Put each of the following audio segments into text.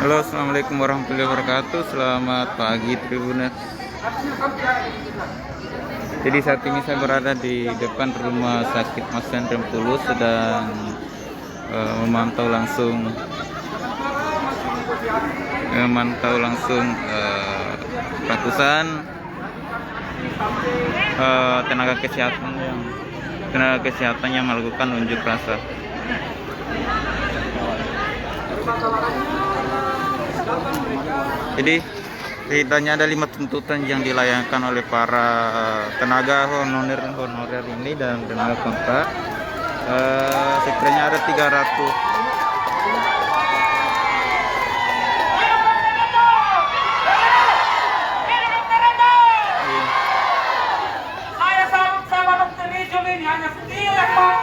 Halo, assalamualaikum warahmatullahi wabarakatuh. Selamat pagi Tribuners. Jadi saat ini saya berada di depan rumah sakit Mas Hendrem Tulus, sedang memantau langsung ratusan tenaga kesehatan yang melakukan unjuk rasa. Jadi setidaknya ada 5 tuntutan yang dilayangkan oleh para tenaga honorer ini dan tenaga kontrak. Sekiranya ada 300. Saya sama dokter Ijul ini hanya sekilas Pak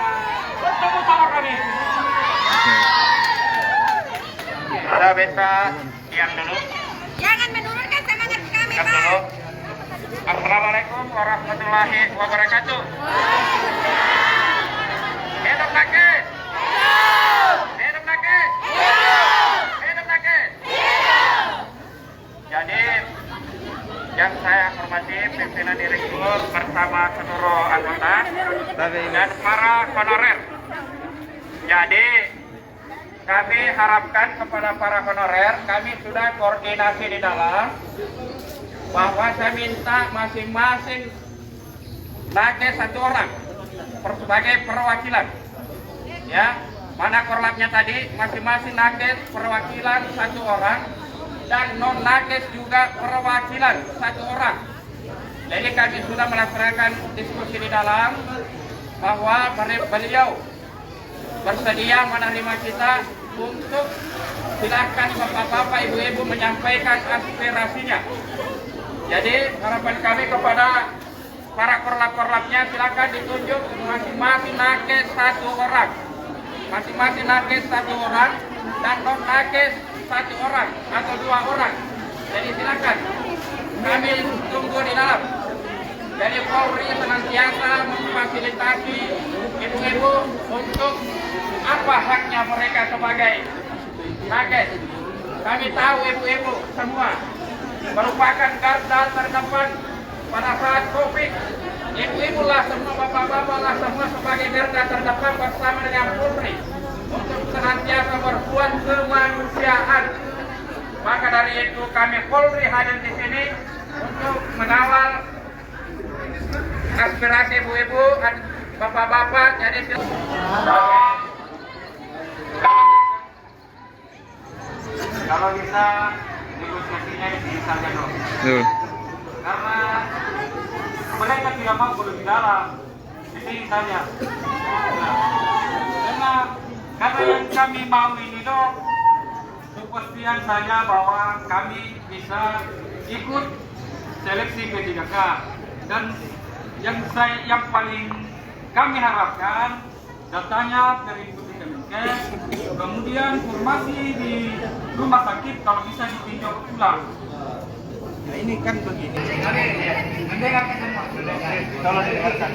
bertemu sama kami. Ada beta diam dulu. Jangan menurunkan semangat kami, Diam Pak. dulu. Assalamualaikum warahmatullahi wabarakatuh. Hidup nakes. Hidup nakes. Hidup nakes. Jadi yang saya hormati pimpinan direktur bersama seluruh anggota dan para honorer. Jadi kami harapkan kepada para honorer, kami sudah koordinasi di dalam bahwa saya minta masing-masing nakes 1 orang sebagai perwakilan. Ya, mana korlapnya tadi, masing-masing nakes perwakilan 1 orang dan non nakes juga perwakilan 1 orang. Jadi kami sudah melaksanakan diskusi di dalam bahwa beliau bersedia menerima kita untuk silakan bapak-bapak, ibu-ibu menyampaikan aspirasinya. Jadi harapan kami kepada para korlap-korlapnya, silakan ditunjuk masing-masing nakes 1 orang, masing-masing nakes 1 orang dan non nakes 1 orang atau 2 orang. Jadi silakan, kami tunggu di dalam. Jadi Polri senantiasa memfasilitasi ibu-ibu untuk apa haknya mereka sebagai nakes. Kami tahu ibu-ibu semua merupakan garda terdepan pada saat COVID. Ibu-ibu lah semua, bapak-bapak lah semua sebagai garda terdepan bersama dengan Polri untuk senantiasa berbuat kemanusiaan. Maka dari itu kami Polri hadir di sini untuk mengawal aspirasi ibu-ibu dan bapak-bapak. Jadi kalau bisa negosiasinya di sana dong. Karena mereka tidak mau perlu di dalam. Jadi saja. Karena yang kami mau ini dong, kepastian saya bahwa kami bisa ikut seleksi P3K. Dan yang paling kami harapkan datanya dari Kemenkes, kemudian formasi di rumah sakit kalau bisa ditinjau ulang. Nah ini kan begini, kalau dengarkan,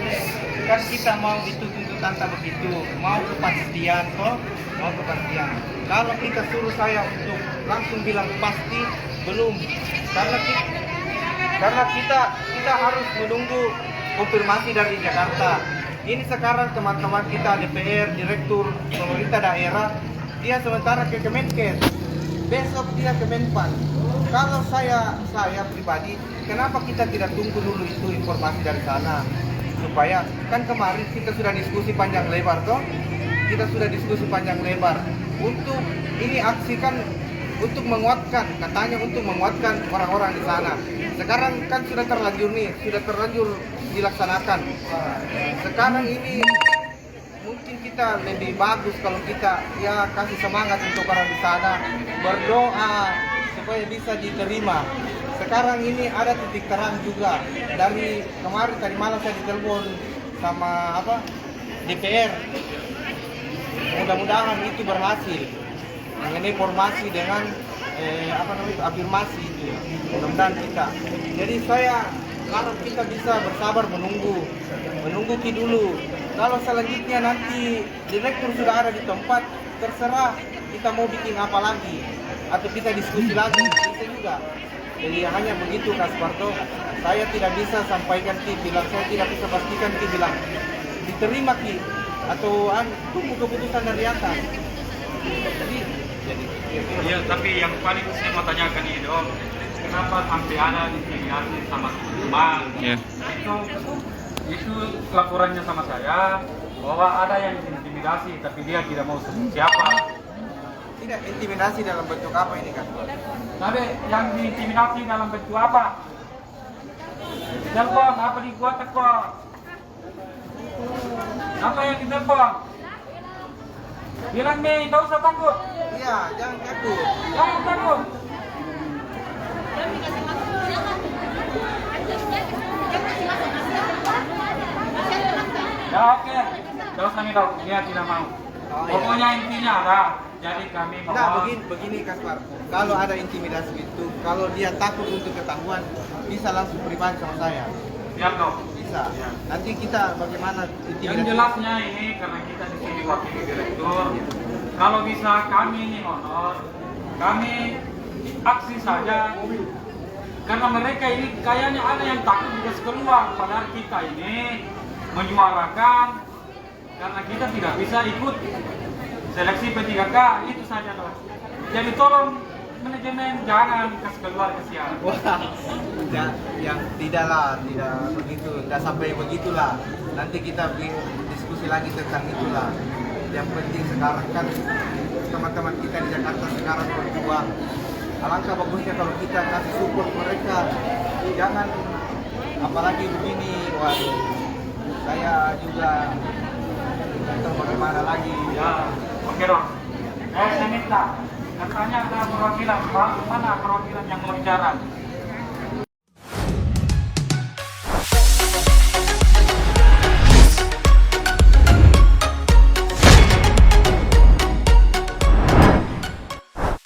kan kita mau itu tanpa begitu, mau kepastian toh, mau kepastian. Kalau kita suruh saya untuk langsung bilang pasti belum, karena kita harus menunggu konfirmasi dari Jakarta. Ini sekarang teman-teman kita DPR, direktur, pemerintah daerah, dia sementara ke Kemenkes, besok dia ke Menpan. Kalau saya pribadi, kenapa kita tidak tunggu dulu itu informasi dari sana? Supaya, kan kemarin kita sudah diskusi panjang lebar toh? Kita sudah diskusi panjang lebar. Untuk ini aksi kan untuk menguatkan, katanya untuk menguatkan orang-orang di sana. Sekarang kan sudah terlanjur dilaksanakan. Sekarang ini mungkin kita lebih bagus kalau kita ya kasih semangat untuk orang di sana, berdoa supaya bisa diterima. Sekarang ini ada titik terang juga. Dari kemarin tadi malam saya ditelepon sama DPR. Mudah-mudahan itu berhasil mengenai formasi dengan afirmasi itu. Mudah-mudahan kita. Jadi saya harap kita bisa bersabar menunggu dulu. Kalau selanjutnya nanti direktur sudah ada di tempat, terserah kita mau bikin apa lagi. atau kita diskusi lagi, bisa juga. Jadi hanya begitu Kak Sparto, saya tidak bisa sampaikan Ki, bilang saya tidak bisa pastikan Ki, bilang diterima Ki, atau tunggu keputusan dari atas. Jadi Iya, tapi yang paling saya mau tanyakan ini Om, kenapa sampai ada intimidasi sama teman? Ya. Itu laporannya sama saya bahwa ada yang intimidasi, tapi dia tidak mau sebut siapa. tidak intimidasi dalam bentuk apa ini Kak? Tapi yang diintimidasi dalam bentuk apa? Telepon, apa dibuat telepon? Apa yang ditelepon? Bilang nih, tidak usah takut. Iya, jangan takut. Jangan takut. Ya oke, tidak usah minta, dia tidak mau. Oh, iya. Pokoknya intinya ada. Jadi kami Nah, mohon. begini Kaspar, kalau ada intimidasi itu, kalau dia takut untuk ketahuan, bisa langsung pribadi sama saya. Siap dong. Bisa. Nanti kita bagaimana Yang intimidasi? jelasnya ini karena kita di sini wakil direktur, kalau bisa kami ini honor, kami aksi saja. Karena mereka ini kayaknya ada yang takut juga keluar, padahal kita ini menyuarakan karena kita tidak bisa ikut seleksi P3K, itu saja dong. Jadi tolong manajemen jangan kasih keluar kesian. Wah, yang tidak begitu, tidak sampai begitulah. Nanti kita diskusi lagi tentang itulah. Yang penting sekarang kan teman-teman kita di Jakarta sekarang berjuang. Alangkah bagusnya kalau kita kasih support mereka. Jangan apalagi begini, waduh. Saya juga entah bagaimana lagi. Ya, oke dong. Saya minta, katanya ada perwakilan, mana perwakilan yang mau bicara?